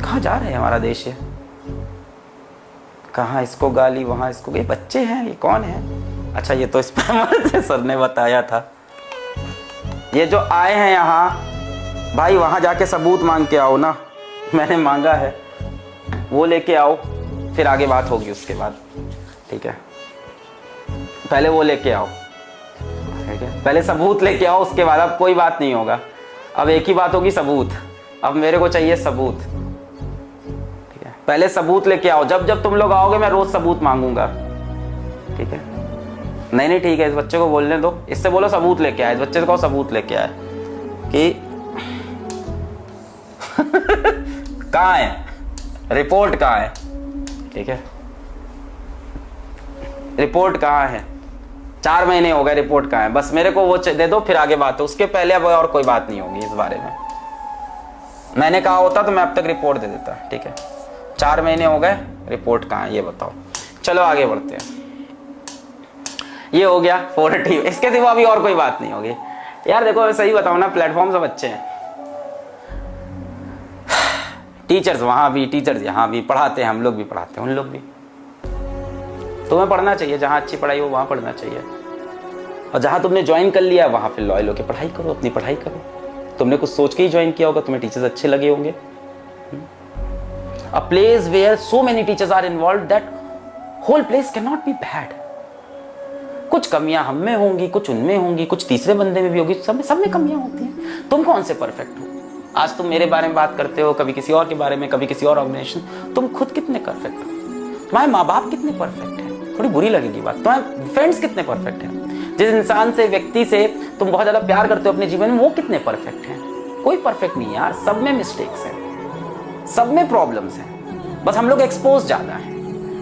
कहाँ जा रहे हैं हमारा देश है? कहाँ इसको गाली, वहाँ इसको, ये बच्चे हैं, ये कौन है? अच्छा ये तो स्पैमर से सर ने बताया था। ये जो आए हैं यहाँ, भाई वहाँ जाके सबूत मांग के आओ ना, मैंने मांगा है, वो लेके आओ, फिर आगे बात होगी उसके बाद, ठीक है? पहले वो लेके आओ, ठीक है? पहले सबूत लेके आओ, उसके बाद अब कोई बात नहीं होगा। अब एक ही बात होगी, सबूत। अब मेरे को चाहिए सबूत, ठीक है? पहले सबूत लेके आओ। जब जब तुम लोग आओगे मैं रोज सबूत मांगूंगा, ठीक है? नहीं ठीक है, इस बच्चे को बोलने दो, इससे बोलो सबूत लेके आए, इस बच्चे को सबूत लेके आए कि कहाँ है रिपोर्ट, कहाँ है, ठीक है? रिपोर्ट कहाँ है? 4 महीने हो गए, रिपोर्ट कहाँ है? बस मेरे को वो दे दो, फिर आगे बात है। उसके पहले अब और कोई बात नहीं होगी इस बारे में। मैंने कहा होता तो मैं अब तक रिपोर्ट दे देता, ठीक है? 4 महीने हो गए, रिपोर्ट कहाँ है ये बताओ। चलो आगे बढ़ते हैं। ये हो गया 40, इसके सिवा अभी और कोई बात नहीं होगी। यार देखो मैं सही बताऊं ना, प्लेटफॉर्म सब अच्छे हैं, टीचर्स वहां भी, टीचर्स यहाँ भी, पढ़ाते हैं, हम लोग भी पढ़ाते हैं, उन लोग भी। तुम्हें पढ़ना चाहिए, जहाँ अच्छी पढ़ाई हो वहाँ पढ़ना चाहिए, और जहाँ तुमने ज्वाइन कर लिया वहाँ फिर लॉयल होकर पढ़ाई करो, अपनी पढ़ाई करो। तुमने कुछ सोच के ही ज्वाइन किया होगा, तुम्हें टीचर्स अच्छे लगे होंगे। A place where so many teachers are involved that whole place can not be bad. कुछ कमियां हम में होंगी, कुछ उनमें होंगी, कुछ तीसरे बंदे में भी होगी, सब में कमियां होती हैं। तुम कौन से परफेक्ट हो? आज तुम मेरे बारे में बात करते हो, कभी किसी और के बारे में, कभी किसी और ऑर्गेनाइजेशन। तुम खुद कितने परफेक्ट हो? तुम्हारे माँ बाप कितने परफेक्ट हैं? थोड़ी बुरी लगेगी बात। तुम्हारे फ्रेंड्स कितने परफेक्ट हैं? जिस इंसान से, व्यक्ति से तुम बहुत ज्यादा प्यार करते हो अपने जीवन में, वो कितने परफेक्ट हैं? कोई परफेक्ट नहीं यार, सब में मिस्टेक्स हैं, सब में प्रॉब्लम्स हैं। बस हम लोग एक्सपोज ज्यादा हैं।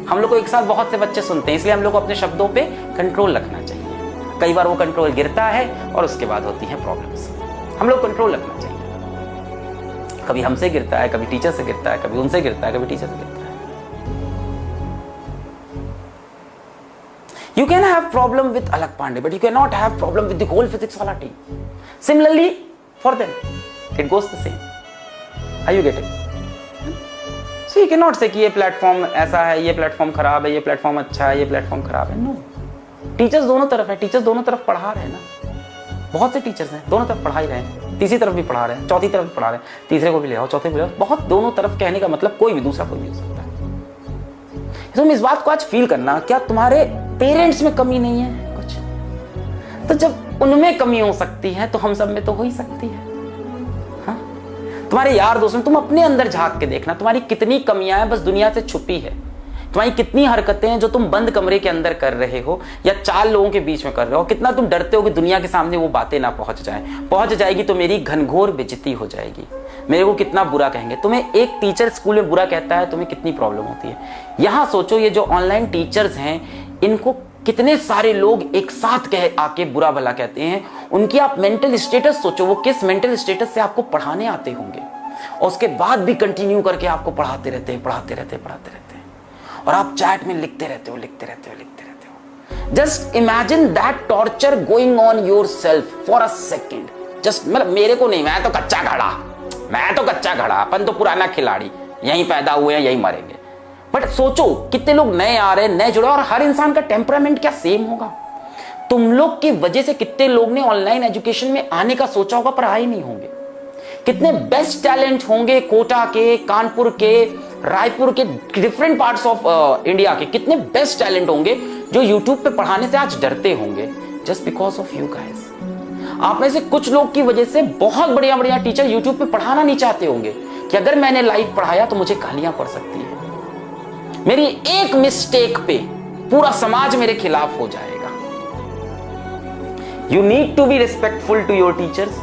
हम लोग को एक साथ बहुत से बच्चे सुनते हैं, इसलिए हम लोग को अपने शब्दों पे कंट्रोल रखना चाहिए। कई बार वो कंट्रोल गिरता है और उसके बाद होती है प्रॉब्लम्स। हम लोग कंट्रोल रखना चाहिए। कभी हमसे गिरता है, कभी टीचर से गिरता है, कभी उनसे गिरता है, कभी टीचर से गिरता है। You can have problem with Alak Pandey, but you cannot have problem with the whole physics wala team. Similarly, for them, it goes the same. Are you getting? So you cannot say कि ये platform ऐसा है, ये platform खराब है, ये platform अच्छा है, ये प्लेटफॉर्म खराब है। नो, टीचर्स दोनों तरफ है, टीचर्स दोनों तरफ पढ़ा रहे हैं ना। बहुत से टीचर्स हैं, दोनों तरफ पढ़ा ही रहे हैं, तीसरी तरफ भी पढ़ा रहे हैं, चौथी तरफ भी पढ़ा रहे हैं, तीसरे को भी ले आओ, चौथे को भी ले आओ। बहुत दोनों तरफ कहने का मतलब कोई भी, दूसरा कोई भी हो सकता है। तुम इस बात को आज फील करना, क्या तुम्हारे पेरेंट्स में कमी नहीं है कुछ? तो जब उनमें कमी हो सकती है तो हम सब में तो हो ही सकती है। हाँ? तुम्हारे यार दोस्त में तुम अपने अंदर झांक के देखना, तुम्हारी कितनी कमियां हैं बस दुनिया से छुपी है। तुम्हारी कितनी हरकतें हैं जो तुम बंद कमरे के अंदर कर रहे हो या 4 लोगों के बीच में कर रहे हो। कितना तुम डरते हो कि दुनिया के सामने वो बातें ना पहुंच जाएगी तो मेरी घनघोर बेइज्जती हो जाएगी, मेरे को कितना बुरा कहेंगे। तुम्हें एक टीचर स्कूल में बुरा कहता है, तुम्हें कितनी प्रॉब्लम होती है। यहां सोचो, ये जो ऑनलाइन टीचर्स हैं इनको कितने सारे लोग एक साथ कह आके बुरा भला कहते हैं। उनकी आप मेंटल स्टेटस सोचो, वो किस मेंटल स्टेटस से आपको पढ़ाने आते होंगे, और उसके बाद भी कंटिन्यू करके आपको पढ़ाते रहते हैं, और आप चैट में लिखते रहते हो। Just imagine that torture going on your self for a second. Just मतलब मेरे को नहीं, मैं तो कच्चा घड़ा, अपन तो पुराना खिलाड़ी, यहीं पैदा हुए हैं, यहीं मरेंगे। बट सोचो कितने लोग नए आ रहे हैं, नए जुड़े, और हर इंसान का टेम्परामेंट क्या सेम होगा? तुम लोग की वजह से कितने लोग ने ऑनलाइन एजुकेशन में आने का सोचा होगा पर आए नहीं होंगे। कितने बेस्ट टैलेंट होंगे कोटा के, कानपुर के, रायपुर के, डिफरेंट पार्ट्स ऑफ इंडिया के कितने बेस्ट टैलेंट होंगे जो यूट्यूब पे पढ़ाने से आज डरते होंगे, just because of you guys. आप में से कुछ लोग की वजह से बहुत बढ़िया टीचर यूट्यूब पे पढ़ाना नहीं चाहते होंगे कि अगर मैंने लाइव पढ़ाया तो मुझे गालियां पड़ सकती है, मेरी एक मिस्टेक पे पूरा समाज मेरे खिलाफ हो जाएगा। You need to be respectful to your teachers.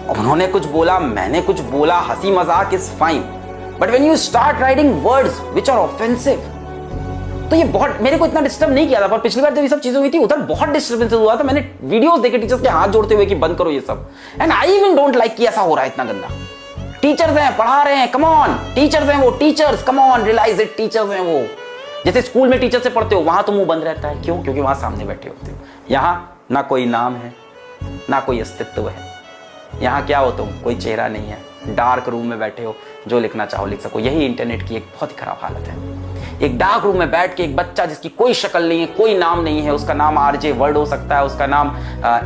उन्होंने कुछ बोला, मैंने कुछ बोला, हंसी मजाक is fine, but when you start writing words which are offensive, तो ये बहुत मेरे को इतना डिस्टर्ब नहीं किया था। पर पिछली बार जब ये सब चीजें हुई थी उधर बहुत डिस्टर्बेंस हुआ था। मैंने वीडियोस देखे टीचर्स के हाथ जोड़ते हुए कि बंद करो ये सब, and I even don't like कि ऐसा हो रहा है इतना गंदा। टीचर्स हैं, पढ़ा रहे हैं, कम ऑन, टीचर्स हैं वो, teachers, come on, realize it, teachers हैं वो। जैसे स्कूल में टीचर से पढ़ते हो, वहां तो मुंह बंद रहता है, क्यों? क्योंकि वहां सामने बैठे होते हो। यहां ना कोई नाम है, ना कोई अस्तित्व है। यहाँ क्या हो तुम? कोई चेहरा नहीं है, डार्क रूम में बैठे हो, जो लिखना चाहो लिख सको। यही इंटरनेट की एक बहुत ही खराब हालत है। एक डार्क रूम में बैठ के एक बच्चा जिसकी कोई शक्ल नहीं है, कोई नाम नहीं है, उसका नाम RJ वर्ड हो सकता है, उसका नाम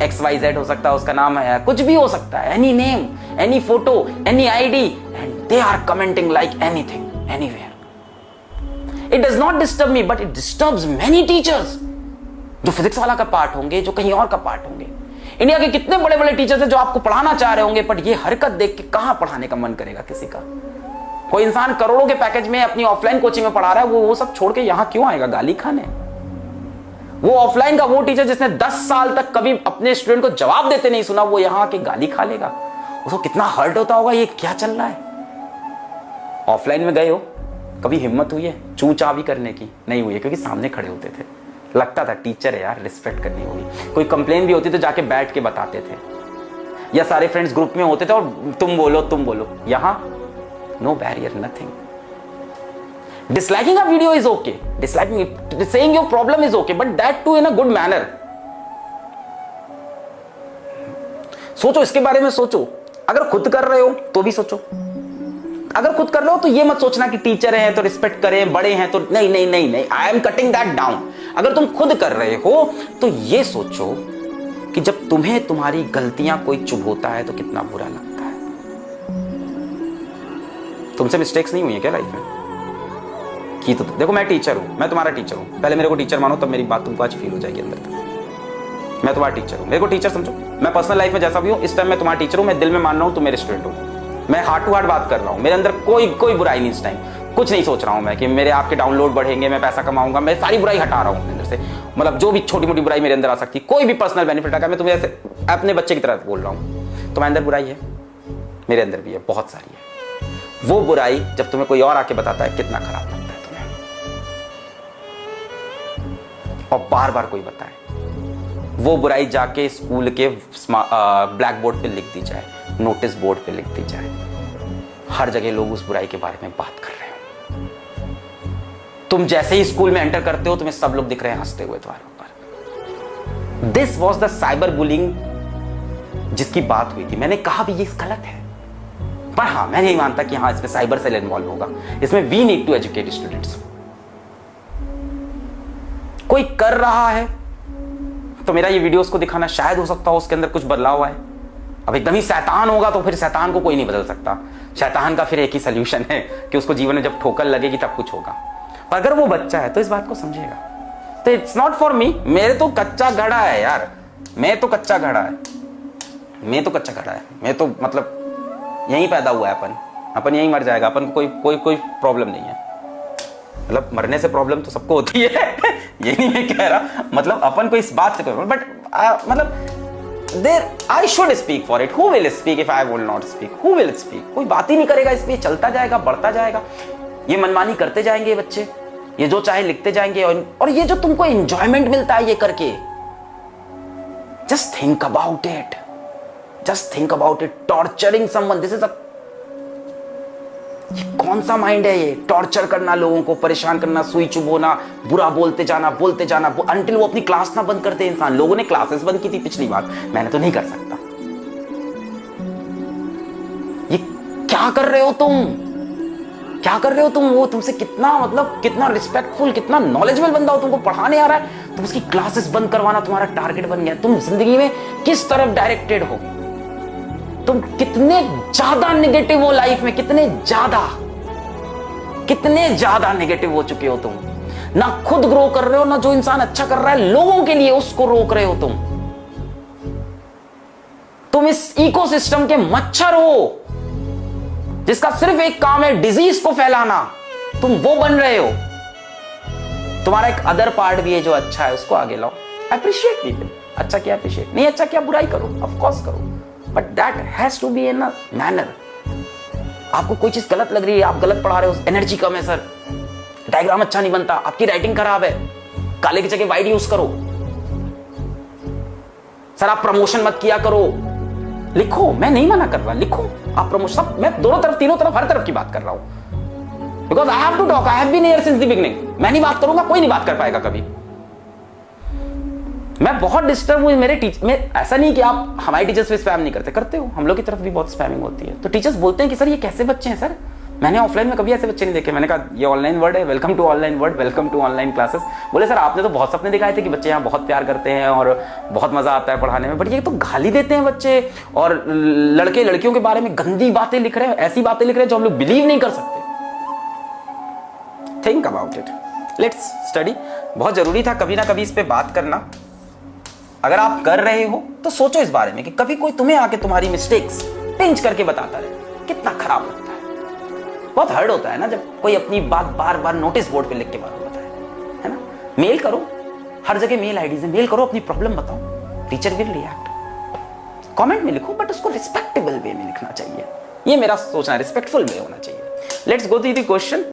XYZ हो सकता है, उसका नाम कुछ भी हो सकता है, any name, any photo, any ID, and they are commenting like anything anywhere. It does not disturb me but it disturbs many teachers, जो फिजिक्स वाला का पार्ट होंगे, जो कहीं और का पार्ट होंगे। इंडिया के कितने बड़े बड़े टीचर्स हैं जो आपको पढ़ाना चाह रहे होंगे, बट ये हरकत देख के कहां पढ़ाने का मन करेगा किसी का। कोई इंसान करोड़ों के पैकेज में अपनी ऑफलाइन कोचिंग में पढ़ा रहा है, वो सब छोड़ के यहां क्यों आएगा गाली खाने। वो ऑफलाइन का वो टीचर जिसने 10 साल तक कभी अपने स्टूडेंट को जवाब देते नहीं सुना, वो यहां आके गाली खा लेगा। उसको कितना हर्ट होता होगा, ये क्या चल रहा है। ऑफलाइन में गए हो, कभी हिम्मत हुई है चू चा भी करने की? नहीं हुई है, क्योंकि सामने खड़े होते थे, लगता था टीचर है यार, रिस्पेक्ट करनी होगी। कोई कंप्लेन भी होती तो जाके बैठ के बताते थे, या सारे फ्रेंड्स ग्रुप में होते थे और तुम बोलो। यहां no barrier, nothing. Disliking a video is okay, disliking, saying your problem is okay, but that too in a good manner. सोचो, इसके बारे में सोचो। अगर खुद कर रहे हो तो भी सोचो। अगर खुद कर रहे हो तो ये मत सोचना कि टीचर हैं तो रिस्पेक्ट करें, बड़े हैं तो नहीं, I am cutting that down. अगर तुम खुद कर रहे हो तो ये सोचो कि जब तुम्हें तुम्हारी गलतियां कोई चुभोता है तो कितना बुरा लगता है। तुमसे मिस्टेक्स नहीं हुई है क्या लाइफ में? की तो देखो, मैं टीचर हूं, मैं तुम्हारा टीचर हूं, पहले मेरे को टीचर मानो, तब मेरी बात तुमको आज फील हो जाएगी अंदर तक। मैं तुम्हारा टीचर हूं, मेरे को टीचर समझो। मैं पर्सनल लाइफ में जैसा भी हूं, इस टाइम मैं तुम्हारा टीचर हूं, मैं दिल में मान रहा हूं तुम मेरे स्टूडेंट हो। मैं हार्ट टू हार्ट बात कर रहा हूं, मेरे अंदर कोई बुराई नहीं इस टाइम। कुछ नहीं सोच रहा हूं मैं कि मेरे आपके डाउनलोड बढ़ेंगे, मैं पैसा कमाऊंगा, मैं सारी बुराई हटा रहा हूं अपने अंदर से। मतलब जो भी छोटी मोटी बुराई मेरे अंदर आ सकती है, कोई भी पर्सनल बेनिफिट आकर, मैं तुम्हें ऐसे अपने बच्चे की तरह बोल रहा हूं। तुम्हारे अंदर बुराई है, मेरे अंदर भी है, बहुत सारी है। वो बुराई जब तुम्हें कोई और आके बताता है, कितना खराब लगता है तुम्हें। और बार बार कोई बताए, वो बुराई जाके स्कूल के ब्लैक बोर्ड पे लिख दी जाए, नोटिस बोर्ड पे लिख दी जाए, हर जगह लोग उस बुराई के बारे में बात कर रहे हो। तुम जैसे ही स्कूल में एंटर करते हो, तुम्हें सब लोग दिख रहे हैं हंसते हुए तुम्हारे ऊपर। This was the cyber bullying जिसकी बात हुई थी। मैंने कहा भी ये गलत है, पर हाँ, मैं नहीं मानता कि हाँ इसमें साइबर सेल इन्वॉल्व होगा। इसमें we need to educate students. कोई कर रहा है तो मेरा ये वीडियोस को दिखाना शायद हो सकता हो उसके अंदर कुछ बदलाव आए। अब एकदम ही शैतान होगा तो फिर शैतान को कोई नहीं बदल सकता। शैतान का फिर एक ही सोल्यूशन है कि उसको जीवन में जब ठोकर लगेगी तब कुछ होगा। पर अगर वो बच्चा है तो इस बात को समझेगा। तो इट्स नॉट फॉर मी। मेरे तो कच्चा घड़ा है यार, मैं तो कच्चा घड़ा है, मैं तो मतलब यहीं पैदा हुआ है, अपन यहीं मर जाएगा। अपन को कोई प्रॉब्लम नहीं है। मतलब मरने से प्रॉब्लम तो सबको होती है ये नहीं मैं कह रहा, मतलब अपन को इस बात से कोई, बट मतलब there I should speak for it. Who will speak if I will not speak? Who will speak? कोई बात ही नहीं करेगा। इसलिए चलता जाएगा, बढ़ता जाएगा, ये मनमानी करते जाएंगे बच्चे, ये जो चाहे लिखते जाएंगे। और ये जो तुमको एंजॉयमेंट मिलता है ये करके, just think about it, just think about it. Torturing someone, this is a, ये कौन सा माइंड है ये? टॉर्चर करना, लोगों को परेशान करना, सुई चुभोना, बुरा बोलते जाना अंटिल वो अपनी क्लास ना बंद करते इंसान। लोगों ने क्लासेस बंद की थी पिछली बार, मैंने तो नहीं कर सकता। ये क्या कर रहे हो तुम? क्या कर रहे हो तुम? वो तुमसे कितना मतलब कितना रिस्पेक्टफुल, कितना नॉलेजेबल बंदा हो, तुमको पढ़ाने आ रहा है, तुम उसकी क्लासेस बंद करवाना तुम्हारा टारगेट बन गया। तुम जिंदगी में किस तरफ डायरेक्टेड हो? तुम कितने ज्यादा नेगेटिव हो लाइफ में, कितने ज्यादा नेगेटिव हो चुके हो तुम। ना खुद ग्रो कर रहे हो, ना जो इंसान अच्छा कर रहा है लोगों के लिए उसको रोक रहे हो तुम इस इकोसिस्टम के मच्छर हो जिसका सिर्फ एक काम है डिजीज को फैलाना। तुम वो बन रहे हो। तुम्हारा एक अदर पार्ट भी है जो अच्छा है, उसको आगे लाओ। Appreciate people. अच्छा किया अप्रिशिएट, नहीं अच्छा किया बुराई करो, ऑफ कोर्स करो, but that has to be in a manner. आपको कोई चीज गलत लग रही है, आप गलत पढ़ा रहे हो, एनर्जी कम है सर, डायग्राम अच्छा नहीं बनता, आपकी राइटिंग खराब है, काले की जगह व्हाइट यूज करो, सर आप प्रमोशन मत किया करो। लिखो, मैं नहीं मना कर रहा, लिखो आप प्रमोशन। मैं दोनों तरफ, तीनों तरफ, हर तरफ की बात कर रहा हूं। Because I have to talk, I have been here since the beginning. मैं नहीं बात करूंगा, कोई नहीं बात कर पाएगा कभी। मैं बहुत डिस्टर्ब हुई मेरे टीचर में। ऐसा नहीं कि आप हमारे टीचर्स पे स्पैम नहीं करते हो, हम लोग की तरफ भी बहुत स्पैमिंग होती है। तो टीचर्स बोलते हैं कि सर ये कैसे बच्चे हैं सर, मैंने ऑफलाइन में कभी ऐसे बच्चे नहीं देखे। मैंने कहा ये ऑनलाइन वर्ड है, welcome to online word, welcome to online classes. बोले सर आपने तो बहुत सपने दिखाए थे कि बच्चे यहाँ बहुत प्यार करते हैं और बहुत मजा आता है पढ़ाने में, बट ये तो गाली देते हैं बच्चे और लड़के लड़कियों के बारे में गंदी बातें लिख रहे हैं, ऐसी बातें लिख रहे हैं जो हम लोग बिलीव नहीं कर सकते। Think about it, let's study. बहुत जरूरी था कभी ना कभी इस पे बात करना। अगर आप कर रहे हो तो सोचो इस बारे में कि कभी कोई तुम्हें आके तुम्हारी मिस्टेक्स पिंच करके बताता रहे, कितना खराब लगता है। बहुत हर्ट होता है ना जब कोई अपनी बात बार बार नोटिस बोर्ड पे लिख के बात बताए, है ना। मेल करो, हर जगह मेल आईडी से मेल करो, अपनी प्रॉब्लम बताओ, टीचर विल रिएक्ट। कमेंट में लिखो बट उसको रिस्पेक्टेबल वे में लिखना चाहिए, ये मेरा सोचना है, रिस्पेक्टफुल वे होना चाहिए। Let's go to the question.